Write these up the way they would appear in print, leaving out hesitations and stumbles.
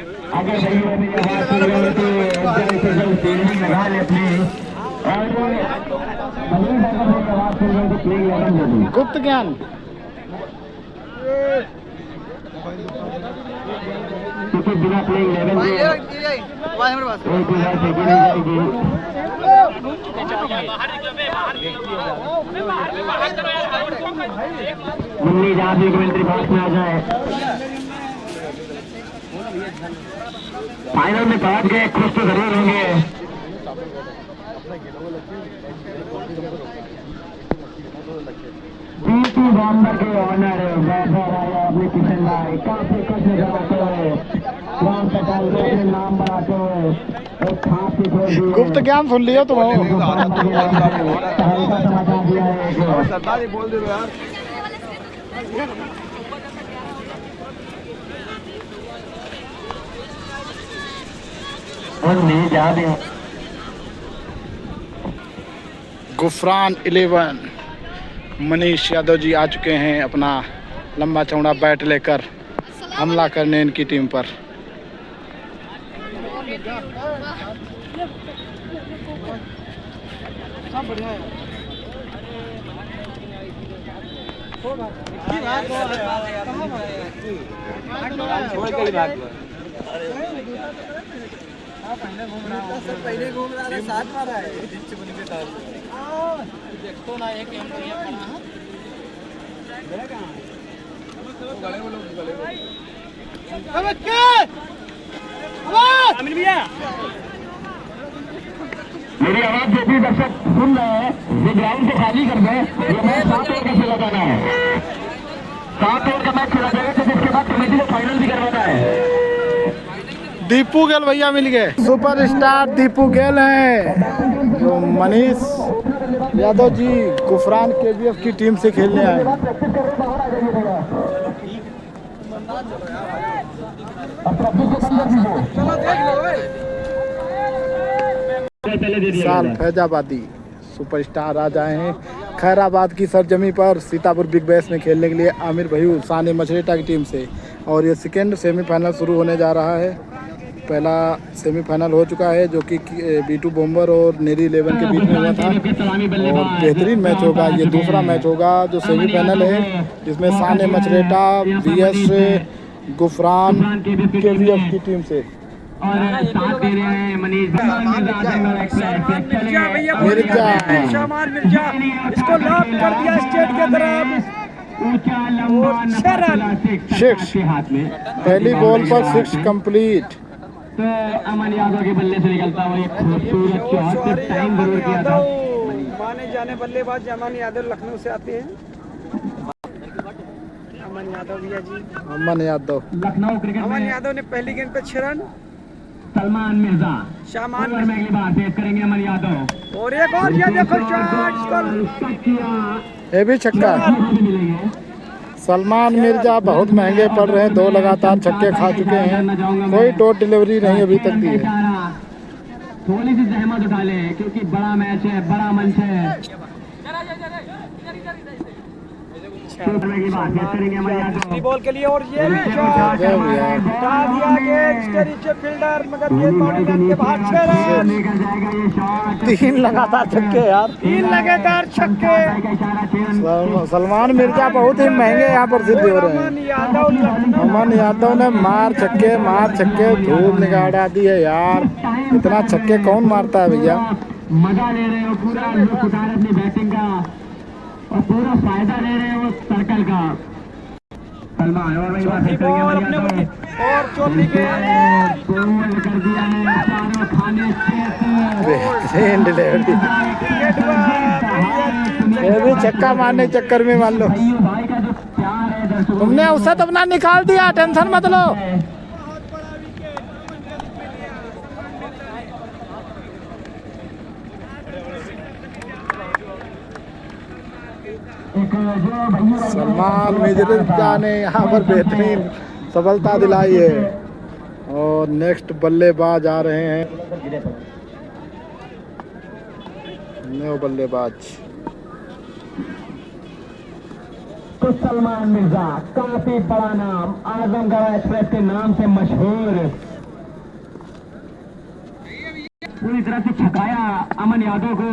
अगर सही है मेरे हाथ से लगे तो जल्द से जल्द फील्डिंग लगा ले अपनी और मनीष अगर मेरी आवाज सुन रहे तो प्लेइंग 11 दे दूं। गुप्त ज्ञान क्योंकि बिना प्लेइंग 11 के एक भी मैच फेंकी नहीं जाएगी। मुन्नी जहाँ भी कमेंट्री बॉक्स में आ जाए। फाइनल में पहुंच गए, खुश तो जरूर होंगे। बीटू बॉम्बर के ऑनर वैभव राय अपने किशन लाए काफी खुश नजर आते हुए राम पटेल को अपने नाम बनाते हुए एक खास की छोड़ दी। गुप्त ज्ञान सुन लियो तुम। समाचार दिया है सरदार बोल दे यार। गुफरान 11 मनीष यादव जी आ चुके हैं अपना लंबा चौड़ा बैट लेकर हमला करने इनकी टीम पर। पहले घूम रहा है, साथ मारा है। देखो ना एक मेरी आवाज जो भी दर्शक सुन रहे हैं ये ग्राउंड को खाली कर दें। ये मैच 7 ओवर का खेला जाना है। 7 ओवर का मैच खेला जाएगा तो जिसके बाद कमेटी को फाइनल भी करवाना है। दीपू गेल भैया मिल गए। सुपरस्टार दीपू गेल हैं जो मनीष यादव जी गुफरान KGF की टीम से खेलने आए। साल फैजाबादी सुपरस्टार आ जाए हैं खैराबाद की सरजमी पर सीतापुर बिग बैश में खेलने के लिए आमिर भयू साने मछरेटा की टीम से। और ये सेकेंड सेमीफाइनल शुरू होने जा रहा है। पहला सेमीफाइनल हो चुका है जो कि बीटू बॉम्बर और नेरी 11 के बीच में हुआ था और बेहतरीन मैच होगा। ये दूसरा मैच होगा जो सेमीफाइनल है जिसमें साने मछरेटा VS गुफरान KGF की टीम से। और साथ दे रहे हैं मनीष मिर्जा इसको लॉक कर दिया स्टेट के तरफ। ऊंचा लंबा सिक्स हाथ में पहली बॉल पर 6 कंप्लीट। तो अमन यादव के बल्ले से निकलता हुआ एक खूबसूरत शॉट से टाइम बरूर किया था। माने जाने बल्लेबाज अमन यादव लखनऊ से आते हैं। अमन यादव भैया जी, अमन यादव लखनऊ क्रिकेट अमन यादव ने पहली गेंद पे 6 रन। सलमान मिर्जा शामान ओवर में अगली बार पेश करेंगे अमन यादव और एक और ये देखो शॉट ये भी छक्का। सलमान मिर्जा बहुत महंगे पड़ रहे हैं। 2 लगातार छक्के खा चुके हैं। कोई डोर डिलीवरी नहीं अभी तक दी है। थोड़ी सी जहमत उठा ले क्योंकि बड़ा मैच है, बड़ा मंच है। बॉल के लिए और ये भी शॉट हटा दिया गया इसके नीचे फील्डर मगर गेंद बाउंड्री लाइन के बाहर 6 रन। 3 लगातार छक्के यार। 3 लगातार छक्के। सलमान मिर्जा बहुत ही महंगे यहाँ पर सिद्ध हो रहे हैं। अमन यादव ने मार छक्के धूप निकाल दी है यार। इतना छक्के कौन मारता है भैया। मजा ले रहे हो, पूरा लुत्फ उठा रहे अपनी बैटिंग का और पूरा फायदा ले रहे हो सर्कल का। सलमान और वही बात करेंगे और चौथी गेंद गोल कर दिया है चारों खाने बेहतरीन डिलीवरी। ये भी छक्का मारने के चक्कर में मान लो भाई का जो प्यार है दर्शकों तुमने उससे तो अपना निकाल दिया। टेंशन मत लो। सलमान मिर्जा ने यहाँ पर बेहतरीन सफलता दिलाई है और नेक्स्ट बल्लेबाज आ रहे हैं। न्यू बल्लेबाज तो सलमान मिर्जा काफी बड़ा नाम, आजमगढ़ एक्सप्रेस के नाम से मशहूर पूरी तरह से छकाया अमन यादव को।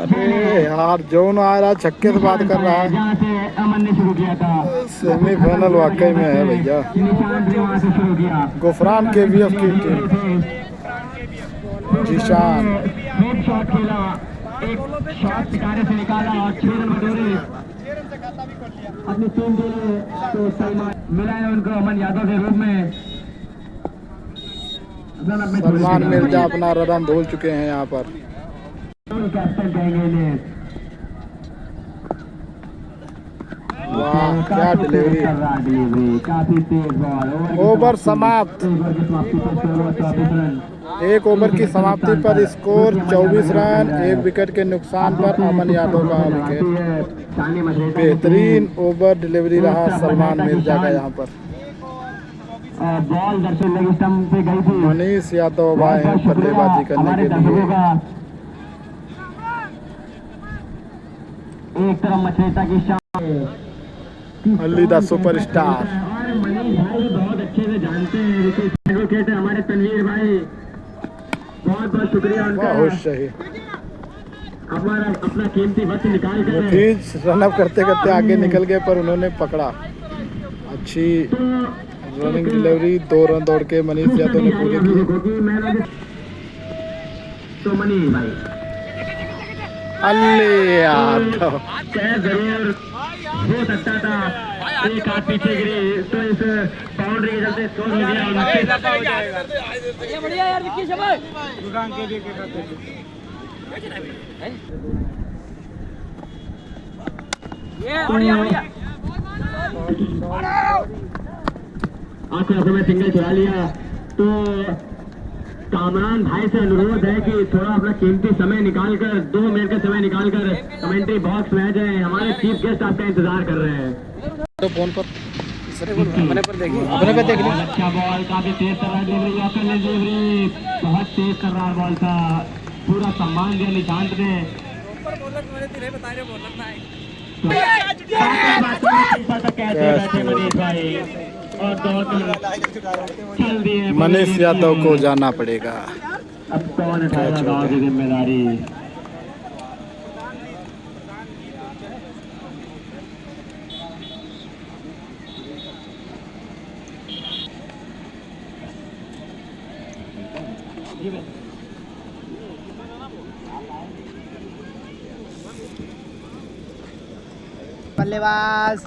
अरे यार जोन आ रहा छक्के से बात कर रहा है। जहाँ से अमन ने शुरू किया था, सेमीफाइनल वाकई में है भैया। निशांत ने वहाँ से शुरू किया। गुफरान KVF की टीम जीशान एक शॉट खेला, एक शॉट सितारे से निकाला और 6 रन बटोरे अपनी टीम के लिए। तो सलमान मिला है उनको अमन यादव के रूप में। सलमान मिर्जा अपना रन धोल चुके हैं यहाँ पर। कैप्टन कहेंगे इन्हें। वाह क्या डिलीवरी। काफी तेज बॉल। ओवर समाप्त। ओवर की समाप्ति पर 24 रन। एक ओवर की समाप्ति पर स्कोर 24 रन। एक विकेट के नुकसान पर अमन यादव का विकेट। बेहतरीन ओवर डिलीवरी रहा सलमान मिर्जा का यहाँ पर। बॉल दर्शन लेग स्टंप पे गई थी। मनीष यादव आए हैं बल्लेबाजी करने के लिए। एक तरफ मछेता की शान, अली द सुपरस्टार। और मनीष भाई भी बहुत अच्छे से जानते हैं विकेट एडवोकेट है हमारे तनवीर भाई। बहुत बहुत शुक्रिया उनका। बहुत सही। हमारा अपना कीमती वक्त निकाल कर मुफीज रनअप करते करते आगे निकल गए पर उन्होंने पकड़ा। अच्छी रनिंग डिलीवरी। 2 रन दौड़ के मनीष यादव ने पूरी की। तो मनीष भाई अली यादव जरूर हो सकता था, एक हाथ पीछे गिरी तो इस बाउंड्री के चलते स्कोर हो गया। बढ़िया यार विक्की शाबाश। गुफरान KVF के खाते ये बढ़िया बढ़िया। आंखों में सिंगल चुरा लिया। तो कामरान भाई से अनुरोध है कि थोड़ा अपना कीमती समय निकालकर 2 मिनट का समय निकालकर कमेंट्री बॉक्स में आ जाए। हमारे चीफ गेस्ट आपका इंतजार कर रहे हैं। तो फोन पर अपने पर देखिए। अच्छा बॉल काफी तेज कर रहा है डिलीवरी। बहुत तेज कर रहा है बॉल का। पूरा सम्मान दिया निशांत ने। कैसे मनीष भाई और चल दिए। मनीष यादव को जाना पड़ेगा। अब कौन उठाएगा गाँव की जिम्मेदारी। बल्लेबाज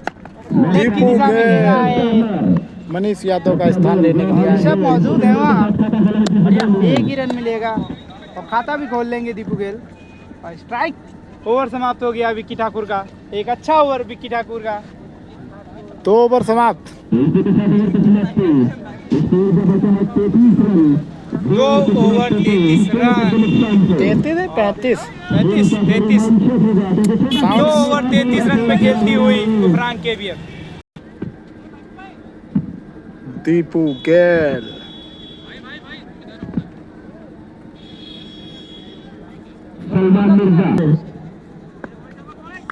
दीपू गेल मनीष यादव का स्थान लेने के लिए सब मौजूद है वहाँ। बढ़िया 1 ही रन मिलेगा और खाता भी खोल लेंगे दीपू गेल। और स्ट्राइक। ओवर समाप्त हो गया विक्की ठाकुर का। एक अच्छा ओवर विक्की ठाकुर का। 2 ओवर समाप्त। 2 ओवर 33 रन। 33 2 ओवर 33 रन में खेलती हुई गुफरान KVF। दीपू गेल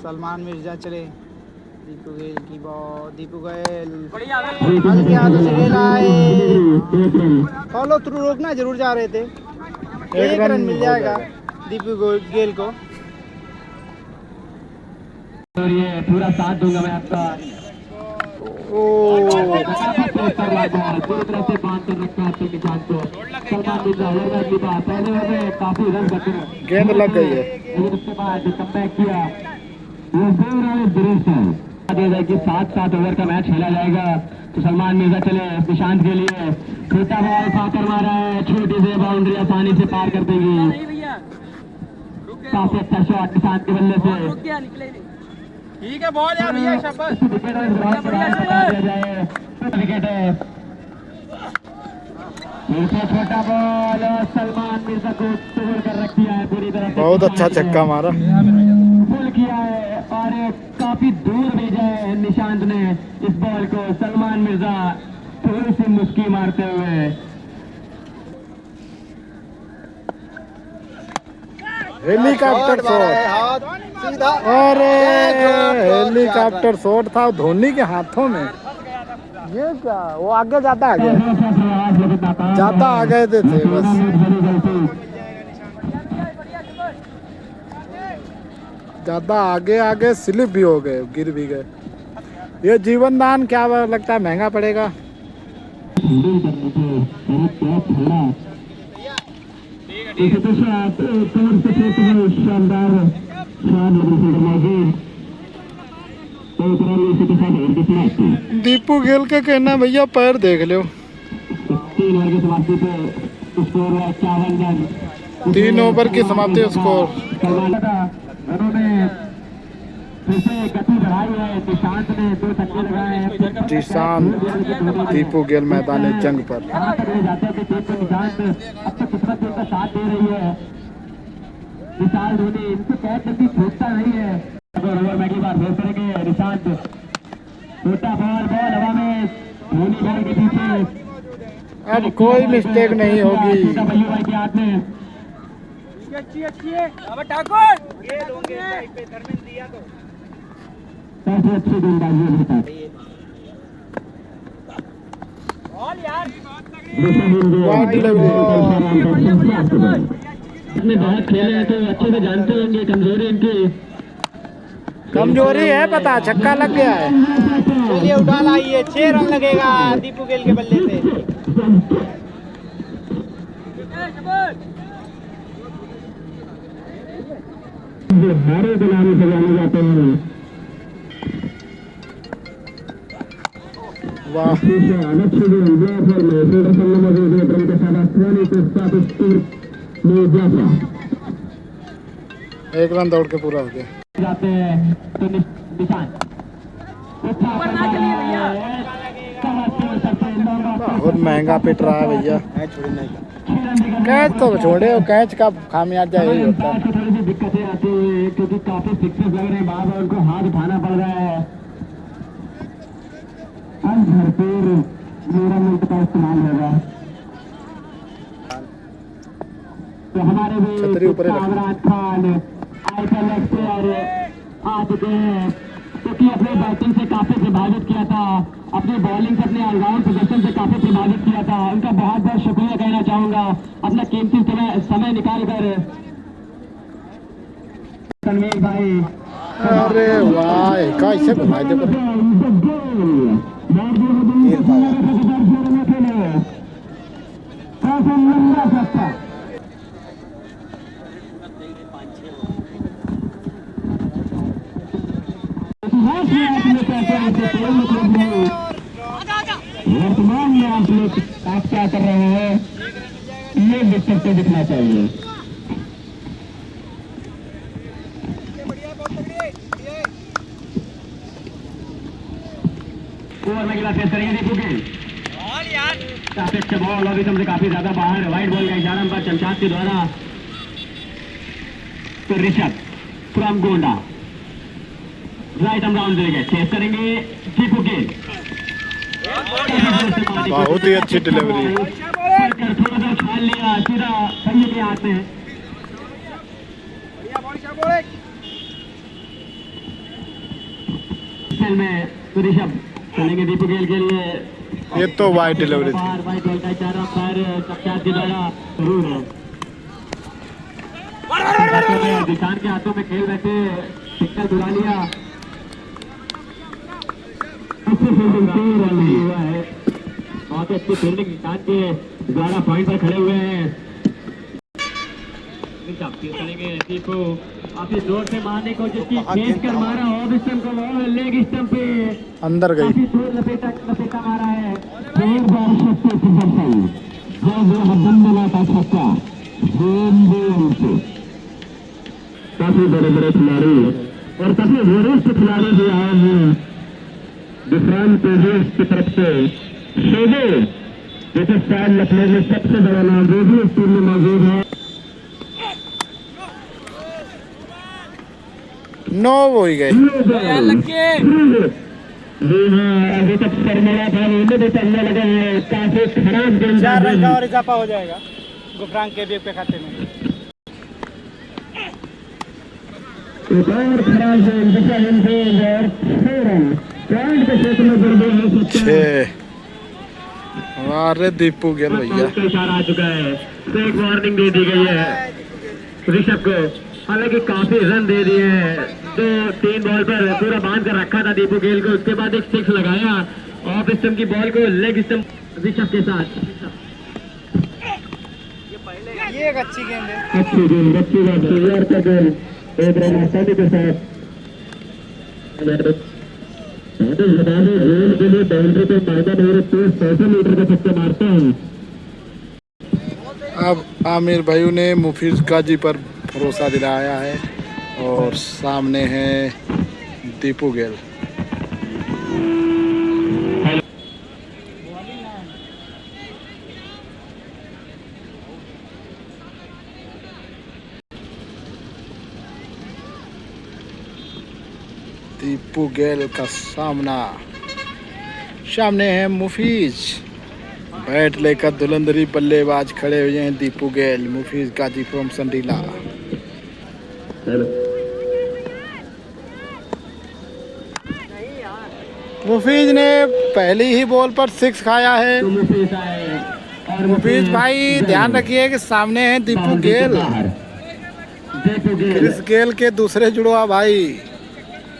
सलमान मिर्जा चले। दीपू गेल की बॉल। दीपू गेल हल्के हाथों से गेल आए। फॉलो थ्रू रोकना जरूर जा रहे थे। 1 रन मिल जाएगा दीपू गेल को। और ये पूरा साथ दूंगा मैं आपका। पूरी तरह से बांध कर रखा है निशांत को। सलमान मिर्जा पहले में काफी रन बचे। गेंद लग गई है। लेकिन उसके बाद कमबैक किया। कि 7 ओवर का मैच खेला जाएगा। तो सलमान मिर्जा चले निशांत के लिए। छोटा बॉल फाकर मारा है। छोटी सी बाउंड्री आसानी से पार कर देगी। काफी अच्छा शॉट निशांत के बल्ले से। ठीक है बॉल यार भैया शाबाश। विकेट है। छोटा बॉल और सलमान मिर्जा को तोड़ कर रख दिया है पूरी तरह से। बहुत अच्छा छक्का मारा। फुल किया है और काफी दूर भेजा है निशांत ने इस बॉल को। सलमान मिर्जा थोड़ी सी मुस्की मारते हुए। Helicopter shot. अरे हेलीकॉप्टर शॉट था धोनी के हाथों में। ये क्या वो आगे जाता आगे जाता आ गए थे बस। ज्यादा आगे आगे स्लिप भी हो गए, गिर भी गए। ये जीवन दान क्या लगता है महंगा पड़ेगा। दीपू गेल का कहना भैया पैर देख लो। 3 ओवर की समाप्ति स्कोर। निशांत दीपू गेल मैदान जंग पर। अब कोई मिस्टेक नहीं होगी। अच्छी है अब ठाकुर ये लोगे पे धर्मेंद्र दिया तो सबसे अच्छी गेंदबाजी होता है। बॉल यार इसमें बहुत खेले हैं तो अच्छे से जानते होंगे कमजोरी इनकी। कमजोरी है पता, छक्का लग गया है। चलिए उठा लाइए, 6 रन लगेगा दीपू गेल के बल्ले से। हमारे बनाने से जाने जाते हैं। वाह एक रन दौड़ के पूरा हो गया। जाते हैं तो निशान बहुत महंगा पिट रहा है भैया। कैच तो छोड़े, कैच का खामियाजा यही होता है। थोड़ी सी दिक्कतें आती है क्योंकि काफी सिक्सेस लग रहे हैं, बार बार उनको हाथ उठाना पड़ रहा है। भरपूर मेरा मिनट का इस्तेमाल होगा तो हमारे भी छतरी ऊपर ही कामरान खान आईपीएल प्लेयर आ चुके हैं क्योंकि अपने बैटिंग से काफी प्रभावित किया था, अपनी बॉलिंग से अपने ऑलराउंड प्रदर्शन से काफी प्रभावित किया था। उनका बहुत बहुत शुक्रिया कहना चाहूंगा अपना कीमती समय निकाल कर। तनवीर भाई अरे वाह कैसे घुमाए थे वर्तमान में आप लोग आप क्या कर रहे हैं ये विकेट पे दिखना चाहिए। ओवर में गिला फेस करेंगे दीपू गेल। काफी अच्छा बॉल अभी तुमसे काफी ज्यादा बाहर वाइड बॉल का इशारा पर चमचाद के द्वारा तो ऋषभ फ्रॉम गोंडा राइट हम राउंड देंगे, चेस करेंगे दीपू गेल। बहुत ही अच्छी डिलीवरी। थोड़ा सा उछाल लिया सीधा सही के हाथ में। खेल में ऋषभ चलेंगे दीपू गेल के लिए। ये तो वाइड डिलीवरी थी। वाइड बॉल का इशारा पर चमचाद के द्वारा जरूर है। दिशान के हाथों में खेल बैठे सिक्का बुला लिया। हुआ है बहुत अच्छी फील्डिंग निशान के द्वारा पॉइंट पर खड़े हुए हैं। करेंगे दीपू काफी जोर से मारने को जिसकी खींच कर मारा ऑफ स्टंप को लेग स्टंप पे अंदर गई। काफी जोर लपेटा मारा है। काफी बड़े बड़े खिलाड़ी और काफी वरिष्ठ खिलाड़ी भी आए हैं। डिफरेंट पेजेस की तरफ से शेदे जैसे शायद लखनऊ में सबसे बड़ा नाम जो भी इस टीम में मौजूद है। 9 हो ही गए। जी हाँ अभी तक शर्मिला था उन्हें भी चलने लगे हैं। काफी खराब गेंद 4 रन का और इजाफा हो जाएगा गुफरान के बीप के खाते में। एक और खराब गेंद दिशा और 6 रन पॉइंट के क्षेत्र में गड़बड़ हो सकता है। 6 अरे दीपू गेल भैया, का इशारा आ चुका है, तो एक वार्निंग दे दी गई है ऋषभ को। हालांकि काफी रन दे दिए हैं, तो 3 बॉल पर पूरा बांध कर रखा था दीपू गेल को। उसके बाद एक 6 लगाया ऑफ स्टंप की बॉल को लेग स्टंप ऋषभ के साथ। ये एक अच्छी गेंद है। अच्छी गेंद, अच्छी गेंद का गोल, एक रन आसानी के साथ। बता दें गोल के लिए बाउंड्री पे फायदा नहीं रखते, 100 मीटर का छक्का मारते हैं। अब आमिर भाई ने मुफीज गाजी पर भरोसा दिलाया है और सामने है दीपू गेल। दीपू गेल का सामने है मुफीज। बैट लेकर धुलंधरी बल्लेबाज खड़े हुए हैं दीपू गेल। मुफीज गाजी फ्रॉम संडीला। मुफीज ने पहली ही बॉल पर 6 खाया है। मुफीज भाई ध्यान रखिए कि सामने है दीपू गेल, क्रिस गेल के दूसरे जुड़वा भाई।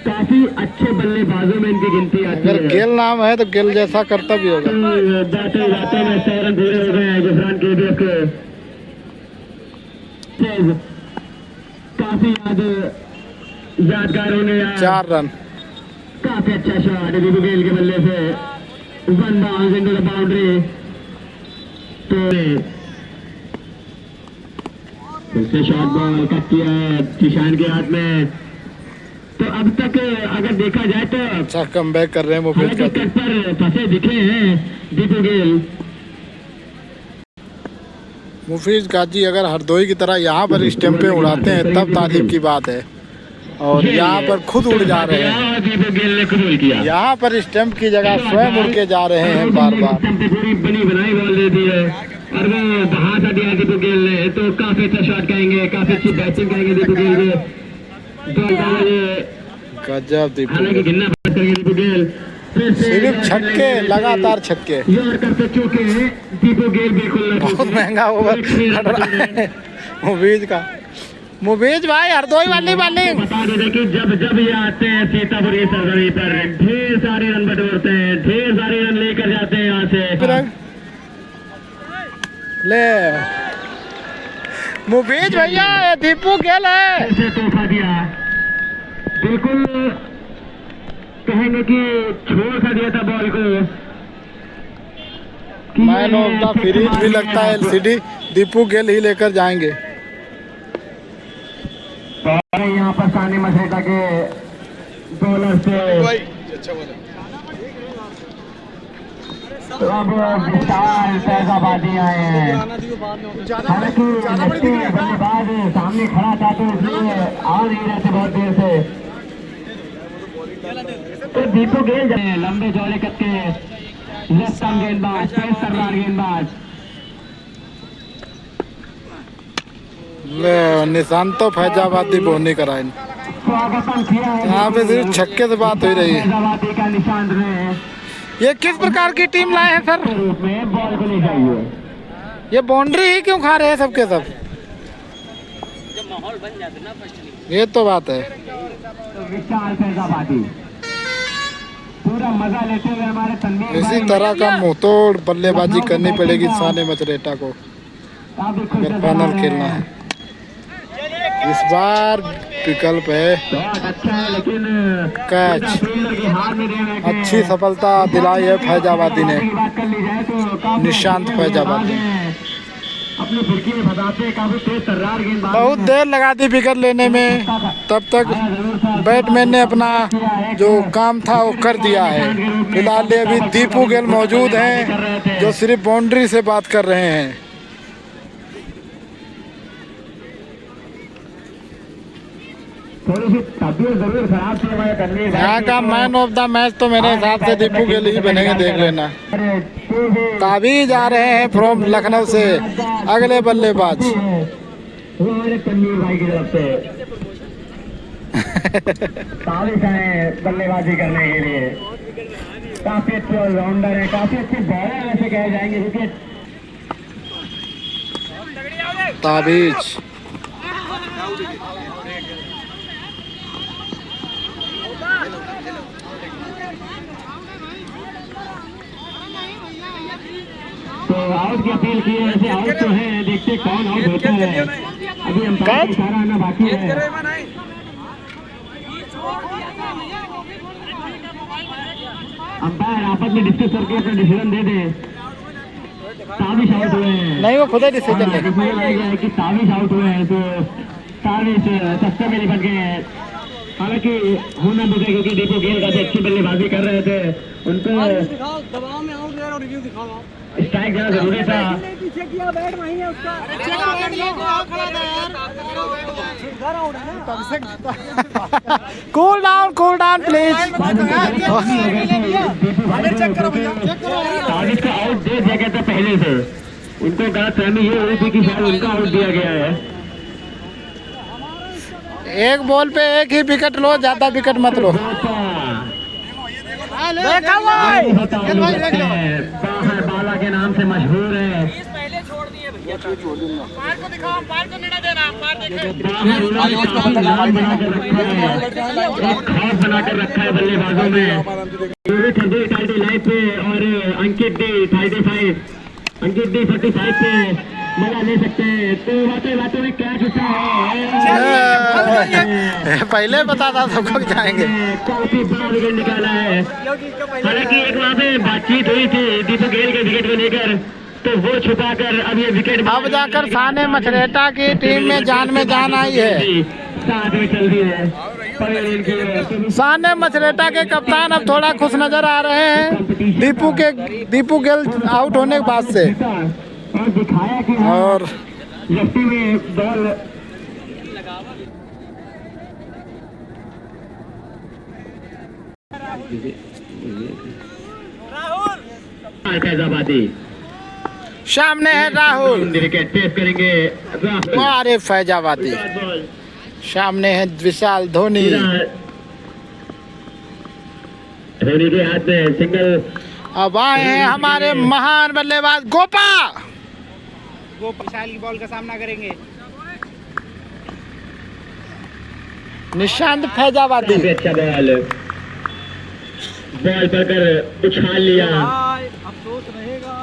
काफी अच्छे बल्लेबाजों में इनकी गिनती आती है। अगर गेल नाम है तो गेल जैसा कर्तव्य होगा। जाते जाते में 100 रन पूरे हो गए हैं गुजरान KBF के। काफी यादगार होने 4 रन। काफी अच्छा शॉट दीपू गेल के बल्ले से, 1 बाउंस इनटू द बाउंड्री। तो शॉट बॉल कट किया है किशान के हाथ में। तो अब तक अगर देखा जाए तो अच्छा कमबैक कर रहे हैं मुफीज कट पर फंसे दिखे हैं दीपू गेल। मुफीज गाजी अगर हरदोई की तरह यहाँ पर स्टंपे उड़ाते हैं तब तारीफ की बात है, और यहाँ पर खुद उड़ जा रहे हैं। दीपू गेल ने खुद किया, यहाँ पर स्टंप की जगह स्वयं उड़ के जा रहे हैं बार बार। पूरी बनी बनाई बॉल दे दी है और वो बहा सा दिया दीपू गेल ने। तो काफी अच्छा शॉट कहेंगे, काफी अच्छी बैटिंग कहेंगे दीपू गेल को। गजब दीपू हालांकि गिनना बात करेंगे दीपू गेल, सिर्फ छक्के, लगातार छक्के। ये करते चूके हैं दीपू गेल बिल्कुल बहुत महंगा ओवर पड़ रहा है मुफीज का। मुफीज भाई हरदोई वाली बॉलिंग। बता देते कि जब जब ये आते हैं सीतापुर की सरजमी पर ढेर सारे रन बटोरते हैं, ढेर सारे रन लेकर जाते हैं यहाँ से। ले मुफीज भैया ये दीपू गेल है। ऐसे तोहफा दिया, बिल्कुल कहेंगे कि छोड़ सा दिया था बॉल को। मैन ऑफ द सीरीज भी लगता है LCD दीपू गेल ही लेकर जाएंगे। यहाँ पर सानी मछेटा के बॉलर से तो अब विशाल फैजाबादी आए हैं। हालांकि बल्लेबाज सामने खड़ा था तो इसलिए आ नहीं रहे थे बहुत देर से। तो दीपू गेल जाए लंबे चौड़े कद के लेफ्ट आर्म गेंदबाज, तेज तर्रार गेंदबाज। निशान तो फैजाबादी बोनी कराए। स्वागतम किया है यहाँ पे सिर्फ छक्के से बात हो रही है। फैजाबादी का निशान रहे ये किस प्रकार की टीम लाए हैं सर? रूप में बॉल को ले जाइए। ये बाउंड्री ही क्यों खा रहे हैं सबके सब? जब माहौल बन जाता ना फर्स्ट। ये तो बात है। तो विशाल फैजाबादी पूरा मजा लेते हुए हमारे तनवीर इसी भाई तरह का मुंहतोड़ बल्लेबाजी करनी पड़ेगी साने मचरेटा को काफी खुश अगर नजर आ फाइनल रहे खेलना हैं। है। इस बार विकल्प है शॉट अच्छा है लेकिन कैच। फील्डर की हार में देने के अच्छी सफलता दिलाई है फैजाबादी ने। की बात कर ली जाए तो काफी निशांत अच्छे फैजाबादी। गेंदबाज हैं। अपनी फिरकी में फंसाते हैं, काफी तेज तर्रार गेंदबाज बहुत हैं। देर लगा दी विकेट लेने में, तब तक बैटमैन ने अपना जो काम था वो कर दिया है। फिलहाल अभी दीपू गेल मौजूद हैं जो सिर्फ बाउंड्री से बात कर रहे हैं। थोड़ी सी तबीयत जरूर खराब थी हमारे तनवीर भाई यहाँ की, का तो मैन ऑफ द मैच तो मेरे हिसाब से दीपू गेल ही बनेंगे, देख लेना। ताबीज आ रहे हैं फ्रॉम लखनऊ से अगले बल्लेबाज। वो हमारे तनवीर भाई की तरफ से ताबीज आए बल्लेबाजी करने के लिए। काफी अच्छे ऑलराउंडर है, काफी अच्छे बॉलर ऐसे कहे जाएंगे क्योंकि ताबीज तो आउट की अपील की है, वैसे आउट तो है, देखते कौन आउट होता है। अभी अंपायर का इशारा आना बाकी है। अंपायर आपस में डिस्कस करके अपना डिसीजन दे दे। ताबिश आउट हुए हैं। नहीं, वो खुद ही डिसीजन ले। डिसीजन आ गया है कि ताबिश आउट हुए हैं, तो ताबिश सस्ते में निपट गए हैं। हालांकि होना भी था क्योंकि दीपू गेल काफी अच्छी बल्लेबाजी कर रहे थे, उनको दबाव में आउट और रिव्यू दिखाओ। स्ट्राइक देना जरूरी था। पीछे किया बैट वहीं है उसका। Cool down please. ताबिश का आउट दे दिया गया था पहले से, उनको गलतफहमी ये हुई थी कि शायद उनका आउट दिया गया है। एक बॉल पे एक ही विकेट लो, ज्यादा विकेट मत लो। बाहर बाला के नाम से मशहूर है। नाम बनाकर रखा है, एक खास बनाकर रखा है बल्लेबाजों में। थर्टी लाइफ पे और अंकित डी 35, अंकित डी 45 पे मजा ले सकते हैं। तो बातों में क्या किस्सा है, पहले बता था सबको जाएंगे। काफी बड़ा विकेट निकाला है। हालांकि एक वहाँ पे बातचीत हुई थी दीपू गेल के विकेट को लेकर, तो वो छुपाकर अब ये विकेट अब जाकर साने मछरेटा की टीम में जान आई है। साथ में चल रही है। साने मछरेटा के कप्तान अब थोड़ा खुश नजर आ रहे हैं दीपू गेल आउट होने के बाद से। और दिखाया कि और लेफ्टी में बॉल फैजाबादी सामने है राहुल। विकेट पेश करेंगे राहुल। अरे फैजाबादी सामने है विशाल धोनी। धोनी के हाथ में सिंगल। अब आए हैं हमारे महान बल्लेबाज गोपा। वो विशाल की बॉल का सामना करेंगे। निशांत फैजाबादी। काफी अच्छा बॉल पकड़ उछाल लिया। अफसोस रहेगा।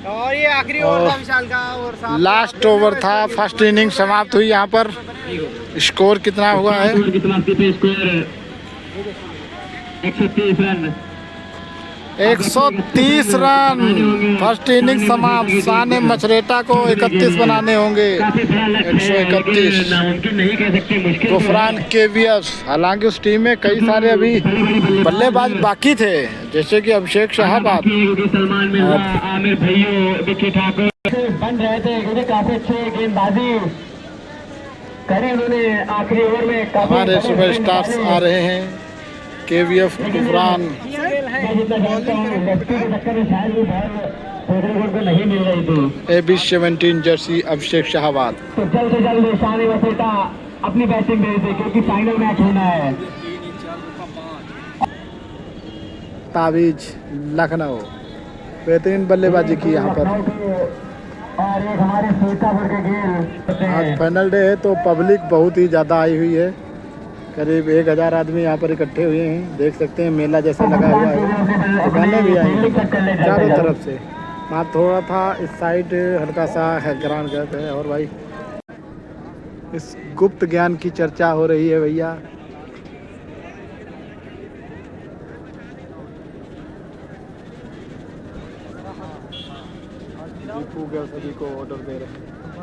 और ये आखिरी ओवर था विशाल का, और लास्ट ओवर था, फर्स्ट इनिंग समाप्त हुई। यहाँ पर स्कोर कितना हुआ है? Score 130 run. 130 run. First inning समाप्त। साने मछरेटा को 31 बनाने होंगे। 131 नहीं कह सकते, गुफरान केवीएस। हालांकि उस टीम में कई सारे अभी बल्लेबाज बाकी थे, जैसे कि अभिषेक शाहबाद, सलमान मिर्जा, आमिर भैया, विकी ठाकुर बन रहे थे क्योंकि काफी अच्छे गेंदबाजी करे उन्होंने आखिरी ओवर में। हमारे सुपरस्टार्स आ रहे हैं। केवीएफ गुफरान। नहीं मिल रही थी। AB17 जर्सी अभिषेक शाहबाद। तो जल्द से जल्द साने मछरेटा अपनी बैटिंग दे दे क्योंकि फाइनल मैच होना है। ताबीज लखनऊ बेहतरीन बल्लेबाजी की यहाँ पर। और एक हमारे सीतापुर के गेल। आज फाइनल डे है तो पब्लिक बहुत ही ज़्यादा आई हुई है। करीब 1000 आदमी यहाँ पर इकट्ठे हुए हैं। देख सकते हैं मेला जैसा लगा हुआ है। दुकानें भी आई हैं चारों तरफ से। वहाँ थोड़ा था इस साइड हल्का सा है ग्राउंड गैप है। और भाई इस गुप्त ज्ञान की चर्चा हो रही है भैया। सभी को ऑर्डर दे रहे हैं।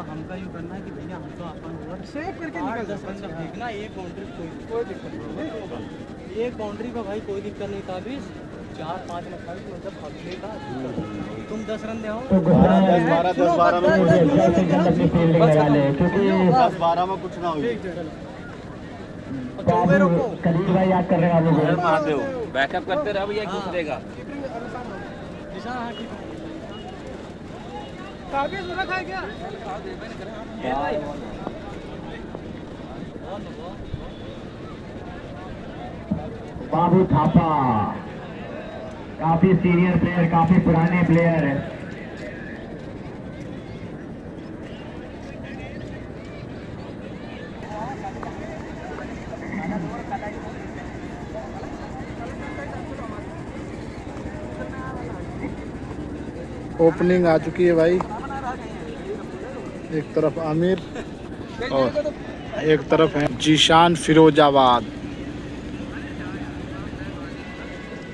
हमका यूँ करना है कि भैया हम तो अपन ओवर सेव करके निकल सकते हैं। देखना एक बाउंड्री कोई दिक्कत नहीं। एक बाउंड्री का भाई कोई दिक्कत नहीं। ताबीज 4-5 में फाइट मतलब अगलेगा। तुम 10 रन दे आओ। 10-12 में 10-12 में कुछ ना हो। करीब भाई याद कर रहे हैं आप लोग। बैकअप करते रहो भैया, घुस देगा। बाबू थापा काफी सीनियर प्लेयर, काफी पुराने प्लेयर है। ओपनिंग आ चुकी है भाई। एक तरफ आमिर और एक तरफ है जीशान फिरोजाबाद।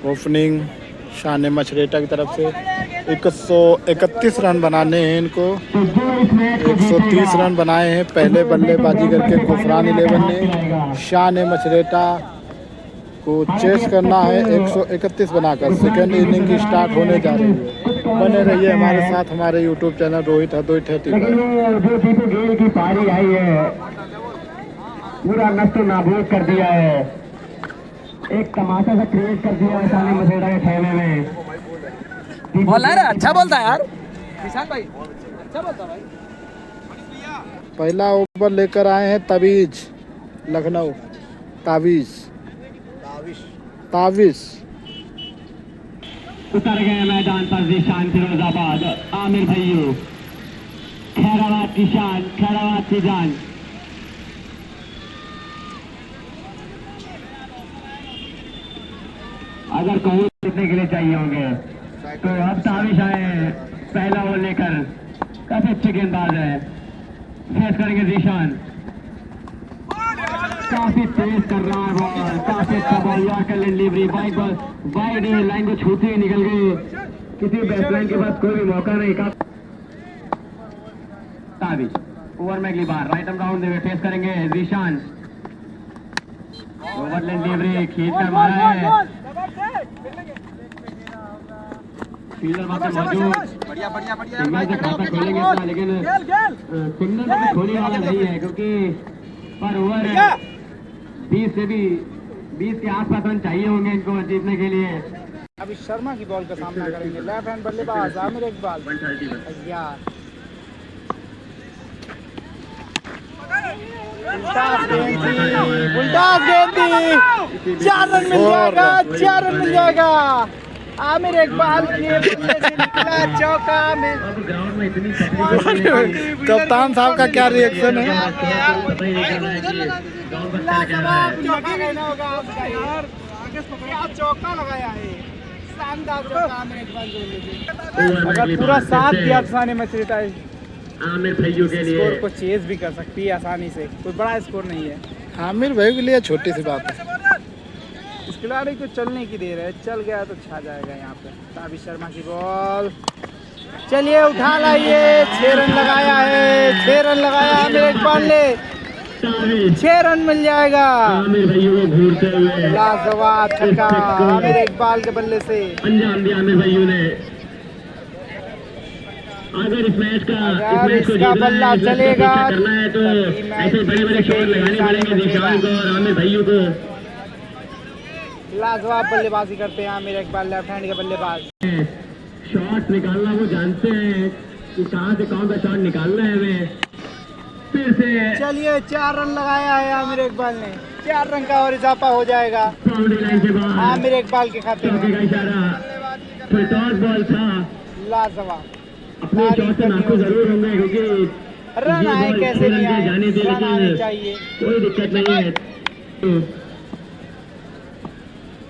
ओपनिंग शान मछरेटा की तरफ से 131 रन बनाने हैं इनको। 130 रन बनाए हैं पहले बल्लेबाजी करके गुफरान 11 ने। शान मछरेटा को चेस करना है 131 बनाकर। सेकेंड इनिंग की स्टार्ट होने जा रही है। बने रहिए हमारे साथ हमारे यूट्यूब चैनल रोहित हदोई ठेठी पर। जो दीपू गेल की पारी आई है पूरा नष्ट नाबूद कर दिया है। एक तमाशा सा क्रिएट कर दिया है शान मछरेटा के खेमे में। बोला यार, अच्छा बोलता है यार किसान भाई, अच्छा बोलता भाई। पहला ओवर लेकर आए हैं तावीज लखनऊ। तावीज उतर गए मैदान पर जीशान फिरोजाबाद। आमिर भैयू, खैराबाद की शान, खैराबाद की जान। अगर कहूँ जीतने के लिए चाहिए होंगे तो अब ताविश आए पहला ओवर लेकर। काफी अच्छे गेंदबाज है, फेस करेंगे जीशान। काफी तेज कर रहा है बॉल, काफी अच्छा बॉल यार डिलीवरी वाइड लाइन को छूते ही निकल गई। किसी बैट्समैन के पास कोई भी मौका नहीं। ताबिश ओवर में अगली बार राइट आर्म डाउन देवे फेस करेंगे जीशान। ओवरलैंड डिलीवरी खींच कर मारा है। फील्डर वहां पे मौजूद, बढ़िया खाता खोलेंगे अपना, लेकिन सिग्नल खोलने वाला नहीं है क्योंकि पर ओवर 20 के आसपास रन चाहिए होंगे इनको जीतने के लिए। अभी शर्मा की बॉल का सामना करेंगे लेफ्ट हैंड बल्लेबाज आमिर इकबाल। यार बुलटास गेंदी 4 रन मिल जाएगा, 4 रन मिल जाएगा। आमिर इकबाल के बल्ले से निकला चौका में। कप्तान साहब का क्या रिएक्शन है? चौका लगाया है, शानदार चौका आमिर इकबाल को। अगर पूरा साथ दिया शान मछरेटा आमिर भैयू के लिए स्कोर को चेज भी कर सकती है आसानी से। कोई बड़ा स्कोर नहीं है। आमिर भाई के लिए छोटी सी बात है। इस खिलाड़ी को चलने की देर है, चल गया तो छा जाएगा यहाँ पे। ताबिश शर्मा की बॉल, चलिए उठा लाइए। 6 रन लगाया है, 6 रन लगाया आमिर इकबाल ने, 6 रन मिल जाएगा। आमिर भैयू को घूरते हुए लाजवाब छक्का आमिर इकबाल के बल्ले से अंजाम दिया आमिर भैयू ने। अगर इस मैच को इसका बल्ला चलेगा करना है तो ऐसे बड़े शॉट लगाने पड़ेंगे जीशान को और आमिर भैयू को। लाजवाब बल्लेबाजी करते हैं आमिर इकबाल, लेफ्ट हैंड के बल्लेबाज। शॉट निकालना वो जानते हैं कि कहां से कौन सा शॉट निकालना है हमें। फिर से चलिए 4 रन लगाया है आमिर इकबाल ने, 4 रन का और इजाफा हो जाएगा बाउंड्री लाइन के बाहर आमिर इकबाल के खाते में। का इशारा, फिर टॉस बॉल था। लाजवाब अपने शॉट से नाखुश जरूर होंगे क्योंकि रन आए कैसे नहीं आए, जाने थे, रन आने लेकिन चाहिए। कोई दिक्कत नहीं है।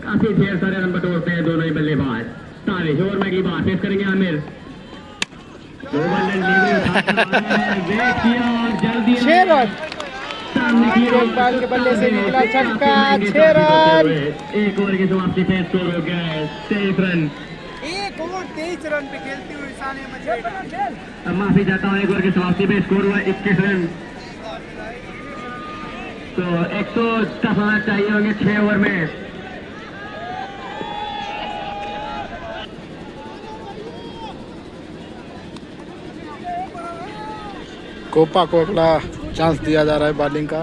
काफी ढेर सारे रन बटोरते हैं दोनों ही बल्लेबाज। ताबिश ओवर में अगली बार फेस करेंगे आमिर। 6 रन आमिर इकबाल के बल्ले से निकला छक्का, 6 रन। एक ओवर की समाप्ति पे स्कोर हो गया है 23 रन। 1 ओवर 23 रन पे खेलती हुई शान मछरेटा। माफी चाहता हूँ, एक ओवर की समाप्ति पे स्कोर हुआ 21 रन। तो 100 का होना चाहिए होंगे 6 ओवर में। कोपा को अगला चांस दिया जा रहा है बॉलिंग का।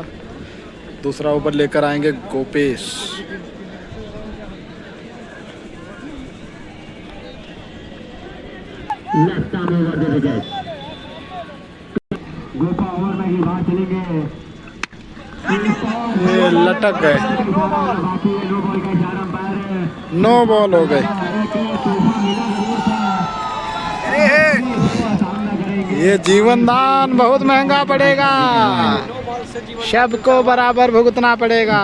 दूसरा ओवर लेकर आएंगे गोपेश। गोपा ओवर में ही बात चलेंगे। ये लटक गए, बाकी 9 बॉल का इशारा, 9 बॉल हो गए। ये जीवन दान बहुत महंगा पड़ेगा, सबको बराबर भुगतना पड़ेगा।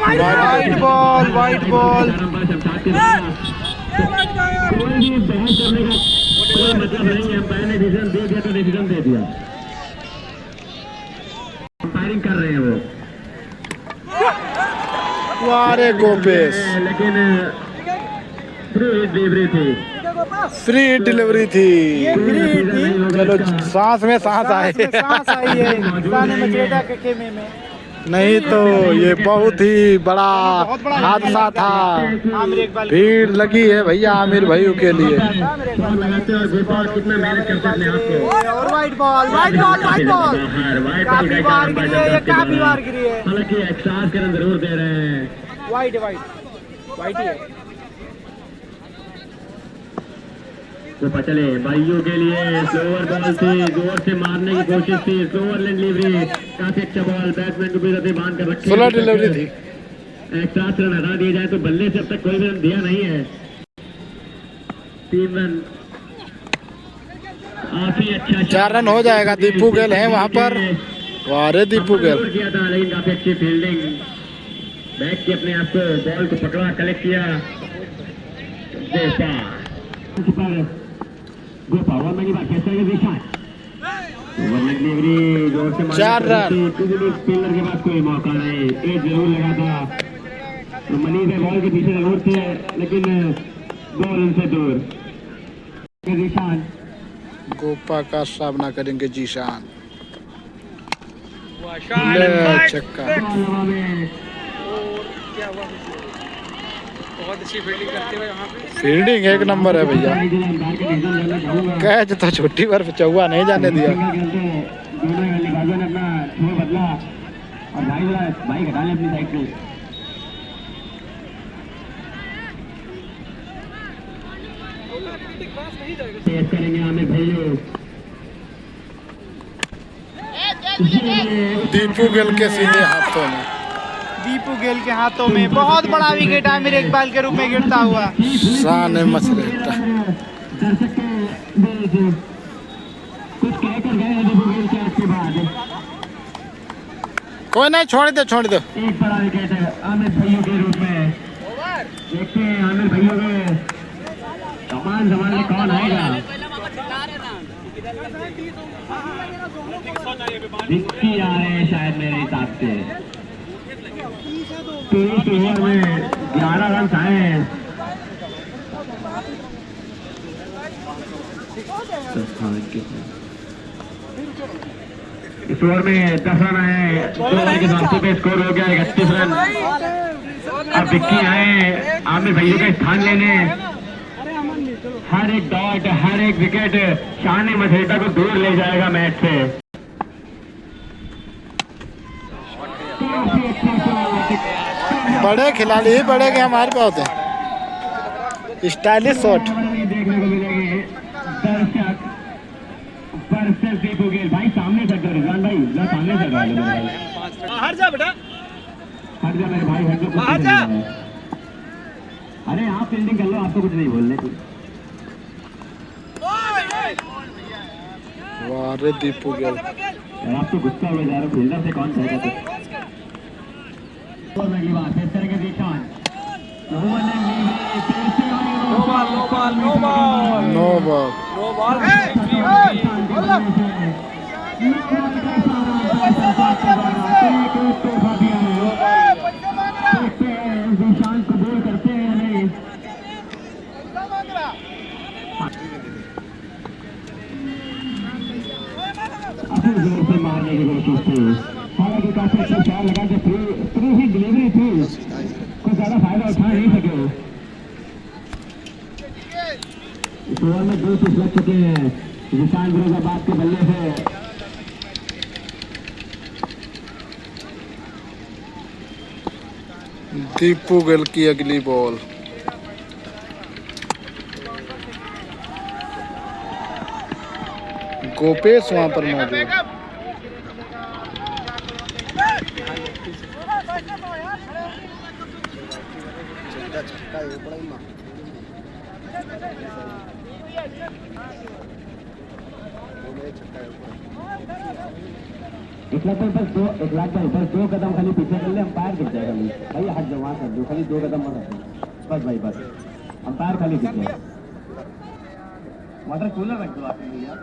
White ball, white ball. कोई भी बहस करने का कोई मतलब नहीं है। अंपायर ने डिसीजन दे दिया तो डिसीजन दे दिया। अंपायरिंग कर रहे हैं वो, वारे गोपेश, लेकिन फ्री डिलीवरी थी, फ्री डिलीवरी थी। ये फ्री थी। चलो सांस में सांस आए। सांस आई है साने मछेटा के खेमे में। नहीं तो ये बहुत ही बड़ा हादसा था। आमिर इकबाल भीड़ लगी है भैया आमिर भाइयों के लिए। लगाते और गोपाल कितना मेहनत करते अपने आप को। और white ball, white ball, white ball. काफी बार गिरी है, ये काफी बार गिरी है। हालांकि एक्सास करन जरूर दे रहे हैं। वाइट वाइट वाइट ही है। वो चले भाइयों के लिए स्लोअर बॉल थी, जोर से मारने की कोशिश थी, स्लोअर डिलीवरी, काफी अच्छा बॉल, बैट्समैन को भी बांध कर रखे। स्लो डिलीवरी थी। एक्स्ट्रा रन हटा दिए जाए तो बल्ले से अब तक कोई भी रन दिया नहीं है। 3 रन काफी अच्छा, 4 रन हो जाएगा। दीपू गेल है वहाँ पर। वारे दीपू गेल किया था, लेकिन काफी अच्छी फील्डिंग, बैक की अपने आप को बॉल को पकड़ा, कलेक्ट किया। चार रन। स्पिनर के पास कोई मौका नहीं, एक जरूर लगा था तो मनीष बॉल के पीछे जरूर थे, लेकिन 2 रन से दूर। जीशान गोपा का सामना करेंगे जीशान। चक्का बहुत अच्छी फील्डिंग करते हुए यहाँ पे। फील्डिंग एक नंबर है भैया। कैच तो छोटी बार चौवा नहीं जाने दिया। अपना छोड़ बदला और भाई हटा ले अपनी साइड से। करेंगे आमिर भाई। दीपू गेल के सीधे हाथों में। दीपू गेल के हाथों में बहुत बड़ा विकेट आमिर इकबाल के रूप में गिरता हुआ। साने मछलेटा कुछ कहकर गए दीपू गेल के इसके बाद। कोई नहीं, छोड़ दो छोड़ दो। एक बड़ा विकेट आमिर भाइयों के रूप में। देखते हैं आमिर भाइयों के कमान संभालने कौन आएगा। विक्की आ रहे हैं शायद मेरे हिसाब से। 23 ओवर में 11 रन आए हैं। इस ओवर में 10 रन आए। 2 ओवर के वापसी पे स्कोर हो गया 31 रन। अब विक्की आए आमिर भैया का स्थान लेने। हर एक डॉट, हर एक विकेट शान मछेटा को दूर ले जाएगा मैच से। बड़े खिलाड़ी ही बड़े के हमारे पे होते हैं। स्टाइलिश शॉट देखने को मिलेंगे दर्शक वर्सेस दीपू गेल। भाई सामने से कर रिजवान भाई, ना सामने से कर। बाहर जा बेटा, हट जा मेरे भाई, हट जा, बाहर जा। अरे आप फील्डिंग कर लो, आपको कुछ नहीं बोलने। वारे दीपू गेल। आप तो गुस्सा हो जा रहे हो, फील्डर से कौन कहेगा तो अगली बात इस तरह के निशान। No ball, no ball, no ball, no ball. No ball. निशान को दूर करते हैं नहीं। अपने जोर से मारने की कोशिश थी, हालांकि काफी अच्छा चार लगा के फ्री ही डिलीवरी थी, कुछ ज्यादा फायदा उठा नहीं सके। इस ओवर में 2 स्विच लग चुके हैं निशान फिरोजाबाद के बल्ले से। दीपू गेल की अगली बॉल। गोपेश वहां पर मौजूद। एक लाख पर बस 2 कदम खाली पीछे कर ले, अंपायर गिर जाएगा भाई। हाथ जमा कर दो, खाली 2 कदम मत बस भाई, बस अंपायर खाली गिर जाएगा। वाटर कूलर रख दो आप भैया।